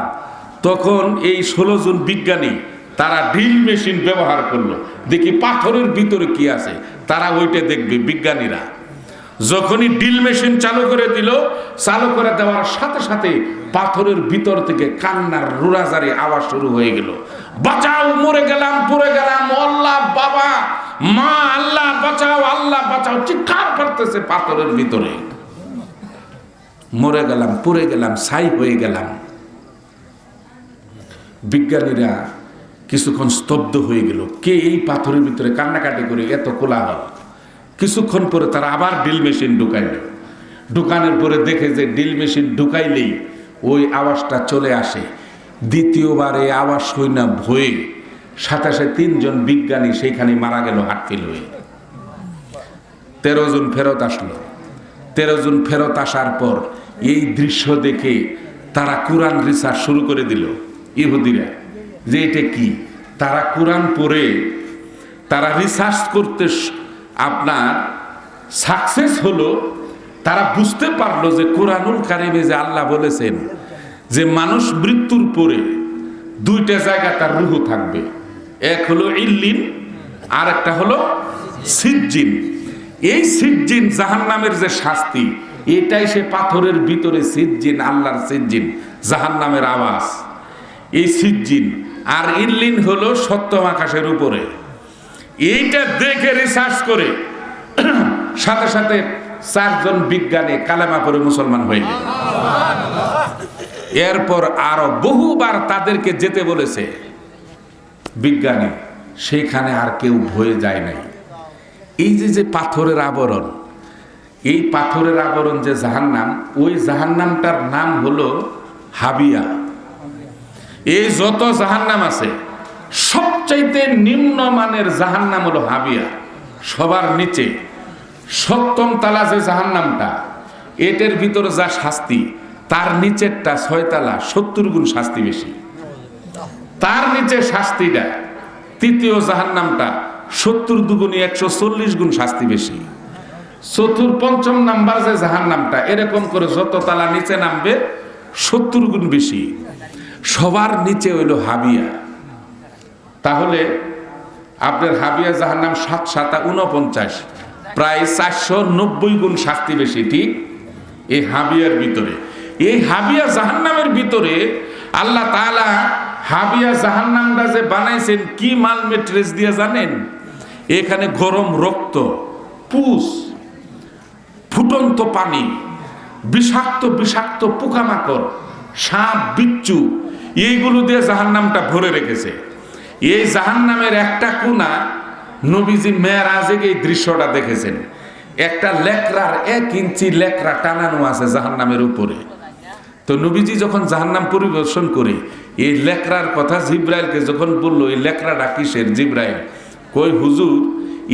তখন এই 16 জন বিজ্ঞানী তারা ড্রিল মেশিন ব্যবহার করলো, দেখি পাথরের ভিতরে কি আছে, তারা ওইটা দেখবে বিজ্ঞানীরা। যখনই ড্রিল মেশিন চালু করে দিল, চালু করে দেওয়ার সাথে সাথে পাথরের ভিতর থেকে কান্নার রুরাজারি আওয়াজ শুরু হয়ে গেল। বাঁচাও, মরে গেলাম, পড়ে গেলাম, আল্লাহ বাবা মা, আল্লাহ বাঁচাও, আল্লাহ বাঁচাও, চিৎকার করতেছে পাথরের ভিতরে। মরে গেলাম, পড়ে গেলাম, ছাই হয়ে গেলাম। বিজ্ঞানীরা কিছুক্ষণ স্তব্ধ হয়ে গেল, কে এই পাথরের ভিতরে কান্নাকাটি করে এত কোলাহল। কিছুক্ষণ পরে তারা আবার ড্রিল মেশিন ঢুকাইল। ঢুকানোর পরে দেখে যে ড্রিল মেশিন ঢুকাইলেই ওই আওয়াজটা চলে আসে। দ্বিতীয়বার এই আওয়াজ শুই না ভয়ে সাথে 3 জন বিজ্ঞানী সেইখানে মারা গেল হার্ট ফেল হয়ে। 13 জন ফেরত আসলো। 13 জন ফেরত আসার পর এই দৃশ্য দেখে তারা কোরআন রিসার্চ শুরু করে দিল। ইহুদিরা যে এটা কি, তারা কোরআন পড়ে তারা রিসার্চ করতে আপনার সাকসেস হলো। তারা বুঝতে পারলো যে কোরআনুল কারিমে যে আল্লাহ বলেছেন যে মানুষ মৃত্যুর পরে 2টা জায়গা তার রূহ থাকবে, এক হলো ইল্লিন আর একটা হলো সিজ্জিন। এই সিজ্জিন জাহান্নামের যে শাস্তি, এটাই সে পাথরের ভিতরে সিজ্জিন, আল্লাহর সিজ্জিন, জাহান্নামের আওয়াজ। এই সিজ্জিন আর ইল্লিন হলো সপ্তম আকাশের উপরে। এইটা দেখে রিসার্চ করে সাথে সাথে 4 জন বিজ্ঞানী কালেমা পড়ে মুসলমান হয়ে গেল। এরপর আরো বহুবার তাদেরকে যেতে বলেছে বিজ্ঞানী, সেইখানে আর কেউ ভয়ে যায় নাই। এই যে পাথরের আবরণ, এই পাথরের আবরণ যে জাহান্নাম, ওই জাহান্নামটার নাম হলো হাবিয়া। এই যত জাহান্নাম আছে সবচাইতে নিম্নমানের জাহান্নাম হলো হাবিয়া। সবার নিচে 7ম তালা যে জাহান্নামটা, এটার ভিতরে যা শাস্তি, তার নিচেরটা 6 তালা 70 গুণ শাস্তি বেশি। তার নিচে শাস্তিটা 3য় জাহান্নামটা 70 দুগুণে 140 গুণ শাস্তি বেশি। 4ম 5ম নাম্বার যে জাহান্নামটা, এরকম করে যত তালা নিচে নামবে 70 গুণ বেশি। সবার নিচে হইল হাবিয়া। তাহলে আপনার হাবিয়া জাহান্নাম 7 7 49, প্রায় 490 গুণ শাস্তি বেশি। ঠিক এই হাবিয়ার ভিতরে, এই হাবিয়া জাহান্নামের ভিতরে আল্লাহ তাআলা হাবিয়া জাহান্নামটা যে বানাইছেন কি মাল মেট্রেস দিয়ে জানেন? এখানে গরম রক্ত, পুষ, ফুটন্ত পানি, বিষাক্ত বিষাক্ত পোকামাকড়, সাপ, বিচ্ছু, এইগুলো দিয়ে জাহান্নামটা ভরে রেখেছে। এই জাহান্নামের একটা কোণা নবীজি মেরাজে এই দৃশ্যটা দেখেছেন। একটা লেকড়ার 1 ইঞ্চি লেকড়া টানানো আছে জাহান্নামের উপরে। তো নবীজি যখন জাহান্নাম পরিদর্শন করে এই লেকড়ার কথা জিব্রাইলকে যখন বলল, এই লেকড়াটা কিসের? জিব্রাইল কই হুজুর,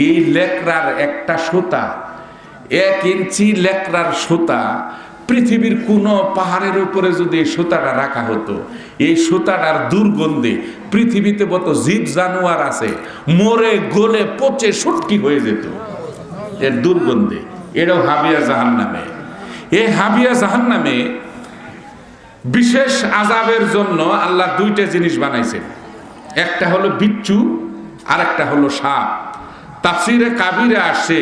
এই লেকড়ার একটা সুতা, 1 ইঞ্চি লেকড়ার সুতা, পৃথিবীর কোন পাহাড়ের উপরে যদি এই সুতাটা রাখা হতো, এই সুতাটার দুর্গন্ধে পৃথিবীতে কত জীব জানোয়ার আছে মরে গলে পচে সুটকি হয়ে যেত এর দুর্গন্ধে। এটাও হাবিয়া জাহান্নামে। এই হাবিয়া জাহান্নামে বিশেষ আযাবের জন্য আল্লাহ 2টা জিনিস বানাইছেন, একটা হলো বিচ্ছু আর একটা হলো সাপ। তাফসিরে কাবিরে আসে,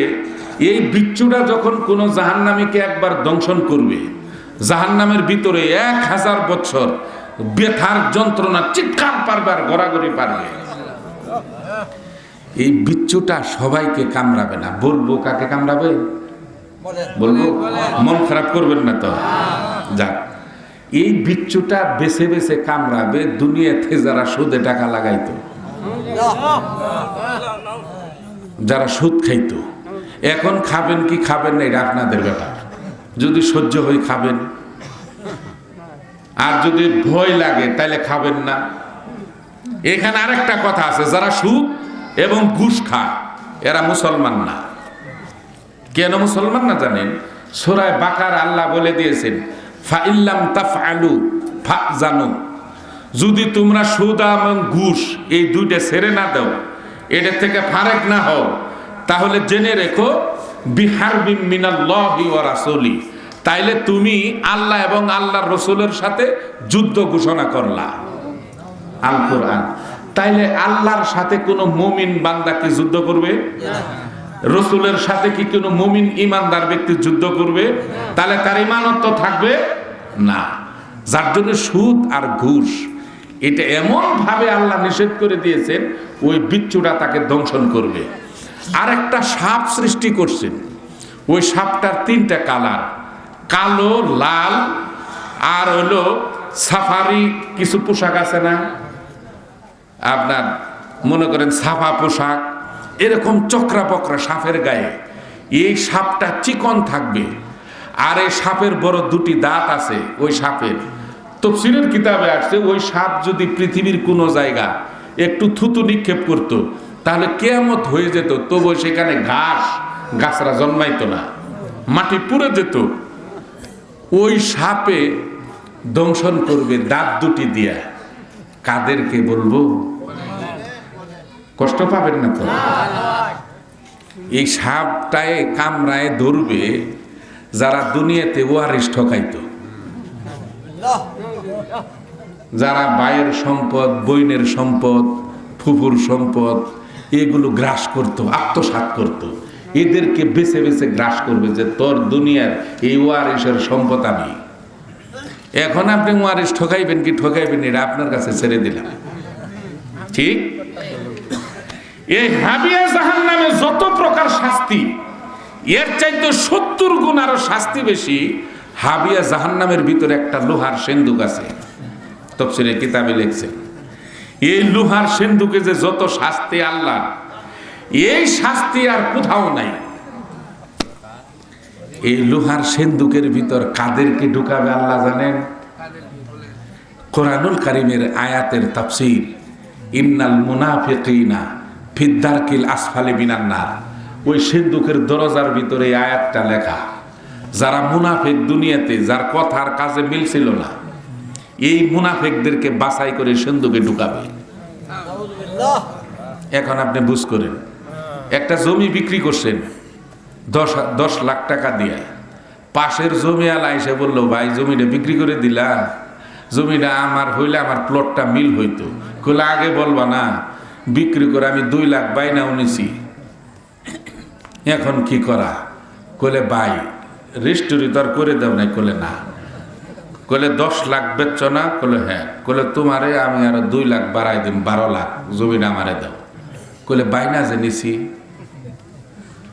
এই বিচ্ছুটা যখন কোনো জাহান্নামীকে একবার দংশন করবে, জাহান্নামের ভিতরে 1000 বছর ব্যথার যন্ত্রণা চিৎকার পারবে আর গড়াগড়ি পারবে। এই বিচ্ছুটা সবাইকে কামড়াবে না। বলবো কাকে কামড়াবে? বলবো, মন খারাপ করবেন না তো। যাক, এই বিচ্ছুটা বেছে বেছে কামড়াবে দুনিয়াতে যারা সুদে টাকা লাগাইতো, যারা সুদ খাইতো। এখন খাবেন কি খাবেন না এটা আপনাদের ব্যাপার। যদি সহ্য হয় খাবেন, আর যদি ভয় লাগে তাহলে খাবেন না। এখানে আরেকটা কথা আছে, যারা সুদ এবং ঘুষ খায়, এরা মুসলমান না। কেন মুসলমান না জানেন? সূরা বাকারা আল্লাহ বলে দিয়েছেন, ফাইল্লাম তাফআলু ফাজানু, যদি তোমরা সুদ এবং ঘুষ এই দুইটা ছেড়ে না দাও, এটা থেকে ফারেক না হও, তাহলে জেনে রেখো বিহারবিন মিনাল্লাহি ওয়া রাসূলি, তাইলে তুমি আল্লাহ এবং আল্লাহর রসুলের সাথে যুদ্ধ ঘোষণা করলা। আল কোরআন। তাইলে আল্লাহর সাথে কোনো মুমিন বান্দা কি যুদ্ধ করবে? রসুলের সাথে কি কোনো মুমিন ইমানদার ব্যক্তি যুদ্ধ করবে? তাহলে তার ইমানত্ব থাকবে না। যার জন্য সুদ আর ঘুষ এটা এমন ভাবে আল্লাহ নিষেধ করে দিয়েছেন, ওই বিচ্ছুটা তাকে দংশন করবে। আর একটা সাপ সৃষ্টি করছেন, ওই সাপটার 3টা কালার, কালো, লাল, আর হলো সাফারি কিছু পোশাক আছে না আপনার, মনে করেন সাফা পোশাক, এরকম চক্রা বকরা সাপের গায়ে। এই সাপটা চিকন থাকবে, আর এই সাপের বড় 2টি দাঁত আছে। ওই সাপের তাফসীরের কিতাবে আসছে, ওই সাপ যদি পৃথিবীর কোনো জায়গা একটু থুতু নিক্ষেপ করত, তাহলে কিয়ামত হয়ে যেত, তবু সেখানে গাছরা জন্মাইতো না, মাটি পুড়ে যেত। ওই সাপে দংশন করবে দাঁত 2টি দিয়া। কাদেরকে বলবো? কষ্ট পাবেন না তো? এই সাপটায় কামড়ায় ধরবে যারা দুনিয়াতে ওয়ারিশ ঠকাইতো, যারা ভাইয়ের সম্পদ, বইনের সম্পদ, ফুফুর সম্পদ এগুলো গ্রাস করত, আত্মসাৎ করত, এদেরকে বেছে বেছে গ্রাস করবে যে তোর দুনিয়ার এই ওয়ারিশের সম্পদ আমি। এখন আপনি ওয়ারিশ ঠকাইবেন কি ঠকাইবেন এটা আপনার কাছে ছেড়ে দিলাম। ঠিক? এই হাবিয়া জাহান্নামে যত প্রকার শাস্তি, এর চাইতে 70 গুণ আরো শাস্তি বেশি। হাবিয়া জাহান্নামের ভিতরে একটা লোহার সিন্দুক আছে, তাফসীরের কিতাবে লিখছে। এই লোহার সিন্দুকে যে যত শাস্তি আল্লাহ, এই শাস্তি আর কোথাও নাই। এই লোহার সিন্দুকের ভিতর কাদেরকে ঢুকাবে আল্লাহ জানেন? কোরআনুল কারীমের আয়াতের তাফসীর, ইন্নাল মুনাফিকিনা ফিদ্দারকিল আসফালি মিনান নার। ওই সিন্দুকের দরজার ভিতরে এই আয়াতটা লেখা। যারা মুনাফিক, দুনিয়াতে যার কথার কাজে মিল ছিল না, এই মুনাফিকদেরকে বাছাই করে সিন্দুকে ঢুকাবে। এখন আপনি বুঝ করেন, একটা জমি বিক্রি করছেন 10 লাখ টাকা দিয়ে, পাশের জমি আলা এসে বললো, ভাই জমিটা বিক্রি করে দিলা, জমিটা আমার হইলে আমার প্লটটা মিল হইতো। কইলে আগে বলবা না, বিক্রি করে আমি 2 লাখ বাইনা উনিছি, এখন কি করা? কইলে ভাই রেস্টোরি তো আর করে দাও নাই। কইলে না। কইলে 10 লাখ বেচছ না? কইলে হ্যাঁ। কইলে তোমারে আমি আরো 2 লাখ বাড়াই দিম, 12 লাখ জমিটা আমারে দাও। কইলে বাইনা যে নিছি।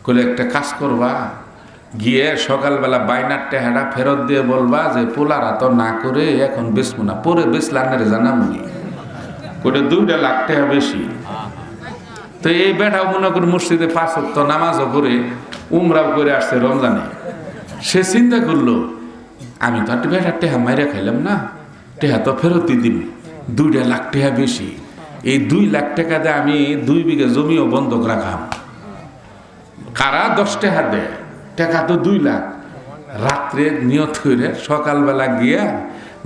কইলে একটা কাজ করবা, গিয়ে সকালবেলা বাইনার টেহাটা ফেরত দিয়ে বলবা যে পোলারা তো না করে এখন বেচবো না, পরে বেচলানের জানামুনি। কইলে 2 লাখ টাকা বেশি। তো এই বেটাও মনে করি মসজিদে 5 ওয়াক্ত নামাজও করে উমরাও করে আসছে রমজানে। সে চিন্তা করলো, আমি তো একটা বেটার টেহা মাইরা খাইলাম না, টেহা তো ফেরত দিয়ে দিন, 2 লাখ টাকা বেশি। এই 2 লাখ টাকা দিয়ে আমি 2 বিঘা জমিও বন্ধক রাখাম। কারা 10 টাকা দেয়, টাকা তো 2 লাখ। রাত্রে নিয়ত করে সকালবেলা গিয়া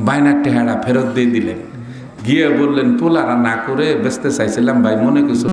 বাইনার টেহাটা ফেরত দিয়ে দিলেন। গিয়ে বললেন পোলারা না করে বেচতে চাইছিলাম ভাই, মনে কিছু